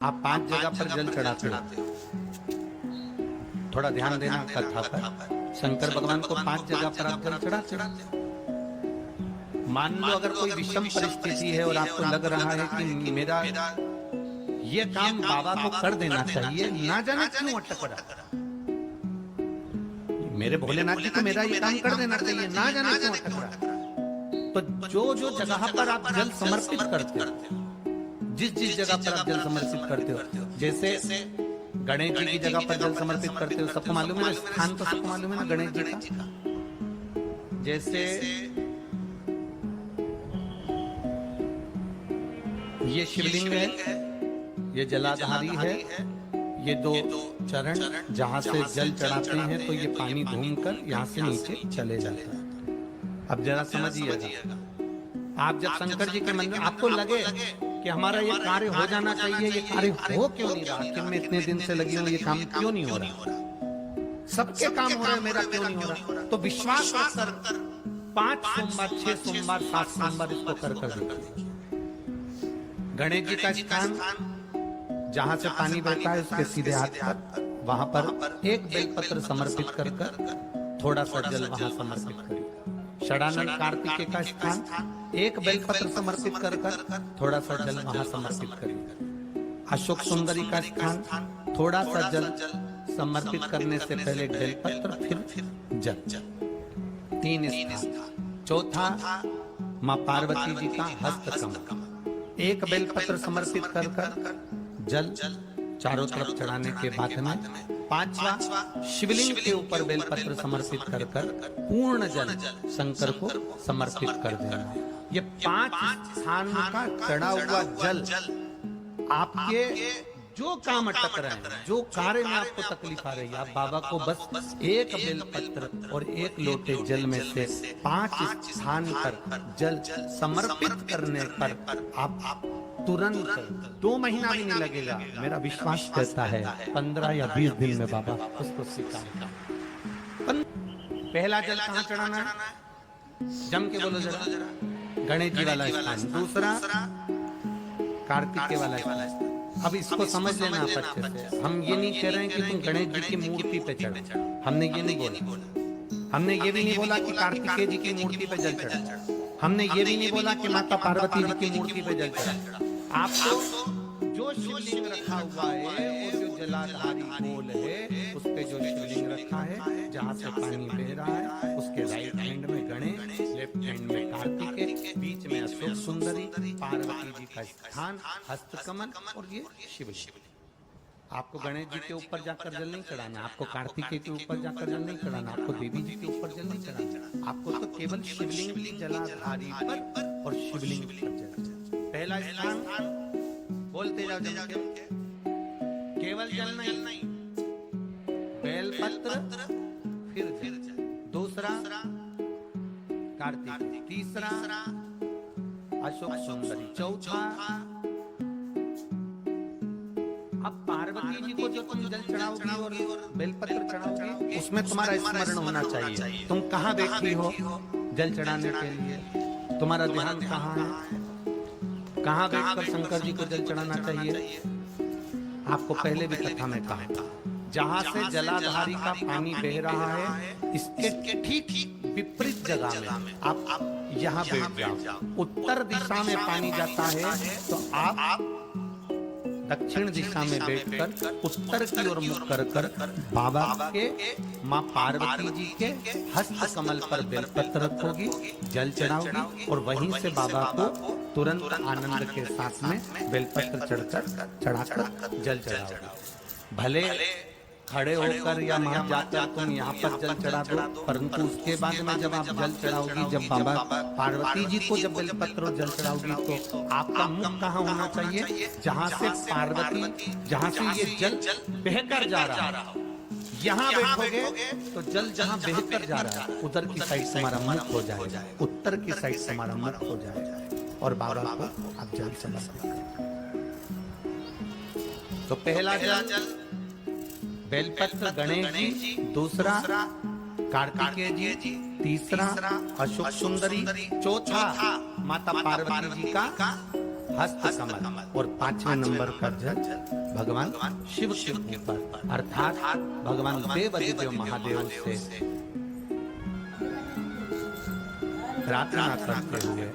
आप 5 जगह पर जल चढ़ाते हो। थोड़ा ध्यान देना कथा पर। शंकर भगवान को 5 जगह पर आप जल चढ़ाते हो। मान लो अगर कोई विषम परिस्थिति है और आपको लग रहा है कि मेरा ये काम बाबा को कर देना चाहिए, ना जाने क्यों अटक रहा। मेरे भोलेनाथ जी को मेरा ये काम कर देना चाहिए, ना जाने क्यों अटक रहा। तो जो जो जगह पर आप जल समर्पित करते हो, जिस जिस जगह पर आप जल समर्पित करते हो, जैसे गणेश जी की जगह पर जल समर्पित करते हो, सबको मालूम है ना, स्थान तो सबको मालूम है ना गणेश जी का। जैसे ये शिवलिंग है, ये जलाधारी है, ये 2 चरण जहां से जल चढ़ाते हैं तो ये पानी घूमकर यहाँ से नीचे चले जाता है। अब जरा समझिएगा, आप जब शंकर जी के मंदिर आपको लगे कि हमारा ये कार्य हो जाना चाहिए, ये कार्य हो क्यों नहीं रहा, कि मैं इतने दिन से लगी हूँ, ये काम क्यों नहीं हो रहा, सबके काम हो रहे हैं, मेरा क्यों नहीं हो रहा, तो विश्वास कर 5 सोमवार, 6 सोमवार, 7 सोमवार इसको कर देखिए। गणेश जी का स्थान जहां से पानी बहता है उसके सीधे हाथ पर, वहां पर एक बेलपत्र समर्पित कर थोड़ा सा जल वहां समर्पित करिए। षडानंद कार्तिकेय का स्थान एक बेलपत्र समर्पित कर थोड़ा सा जल वहां समर्पित करिए। अशोक सुंदरी का स्थान थोड़ा सा जल समर्पित करने से पहले एक बेलपत्र, फिर जल। 3 स्थान। चौथा मां पार्वती जी का हस्तकमल, एक बेलपत्र समर्पित कर जल चारों तरफ चढ़ाने के बाद में 5वां शिवलिंग के ऊपर बेलपत्र समर्पित कर पूर्ण जल शंकर को समर्पित कर देना। ये 5 स्थान का चढ़ा हुआ जल आपके जो काम अटक रहे हैं, जो कार्य में आपको तकलीफ आ रही है, आप बाबा को बस एक बेलपत्र और एक लोटे जल में से 5 स्थान पर जल समर्पित करने पर आप तुरंत 2 महीना भी नहीं लगेगा, मेरा विश्वास कहता है 15 या 20 दिन में बाबा उसको स्वीकार। पहला जल कहाँ चढ़ाना है, जम के बोलो जरा, गणेश जी वाला स्थान। दूसरा कार्तिकेय वाला स्थान। अब इसको समझ लेना आप अच्छे से। हम ये नहीं कह रहे हैं कि तुम गणेश जी की मूर्ति पे चढ़ो, हमने ये नहीं बोला। हमने ये भी नहीं बोला कि कार्तिकेय जी की मूर्ति पे जल चढ़ा, हमने ये भी नहीं बोला कि माता पार्वती जी की मूर्ति पे जल चढ़ा। आपको जो शिवलिंग रखा हुआ है और जो जलाधारी गोल है उस पे जो शिवलिंग रखा है, जहाँ से पानी बह रहा है, उसके राइट हैंड में गणेश, लेफ्ट हैंड में कार्तिकेय, बीच में अशोक सुंदरी, पार्वती जी का स्थान, हस्तकमल और ये शिवलिंग। आपको गणेश जी के ऊपर जाकर जल नहीं चढ़ाना, आपको कार्तिकेय के ऊपर जाकर जल नहीं चढ़ाना, आपको देवी जी के ऊपर जल नहीं चढ़ाना, आपको तो केवल शिवलिंग की जलाधारी पर और शिवलिंग पर जल। पहला स्थान बोलते जाओ जल के, केवल जल नहीं, बेलपत्र फिर जल। दूसरा कार्तिक, तीसरा अशोक सुंदरी, चौथा अब पार्वती जी को जो तुम जल चढ़ाओगी और बेलपत्र चढ़ाओगी उसमें तुम्हारा स्मरण होना चाहिए। तुम कहाँ बैठी हो जल चढ़ाने के लिए, तुम्हारा ध्यान कहाँ है, कहाँ बैठकर शंकर जी को जल चढ़ाना चाहिए। आपको पहले भी कथा में कहा, जहाँ से जलाधारी का पानी बह रहा है इसके ठीक विपरीत जगह में आप यहाँ बैठ जाओ। उत्तर दिशा में पानी जाता है तो आप दक्षिण दिशा में बैठकर उत्तर की ओर मुख कर बाबा के, माँ पार्वती जी के हस्त कमल पर बेलपत्र रखोगी, जल चढ़ाओगी और वहीं से बाबा को तुरंत आनंद के साथ में बेलपत्र चढ़ाकर जल चढ़ाओगे। भले खड़े होकर या वहां जाकर तुम यहाँ पर जल चढ़ा दो, परंतु उसके बाद में जब आप जल चढ़ाओगी, जब बाबा पार्वती जी को जब बेलपत्र और जल चढ़ाओगी तो आपका मुख कहाँ होना चाहिए, जहाँ से पार्वती, जहाँ से ये जल बहकर जा रहा है, यहाँ बैठोगे तो जल जहाँ बहकर जा रहा है उधर की साइड तुम्हारा मुख हो जाएगा, उत्तर की साइड तुम्हारा मुख हो जाएगा और बाबा को आप जल समर्पित करें। तो पहला जल बेलपत्र गणेश जी, दूसरा कार्तिकेय जी, तीसरा अशोक सुंदरी, चौथा माता पार्वती जी का हस्त कमल और 5वें नंबर का जल भगवान शिव के ऊपर अर्थात भगवान देव महादेव से प्रार्थना करते हुए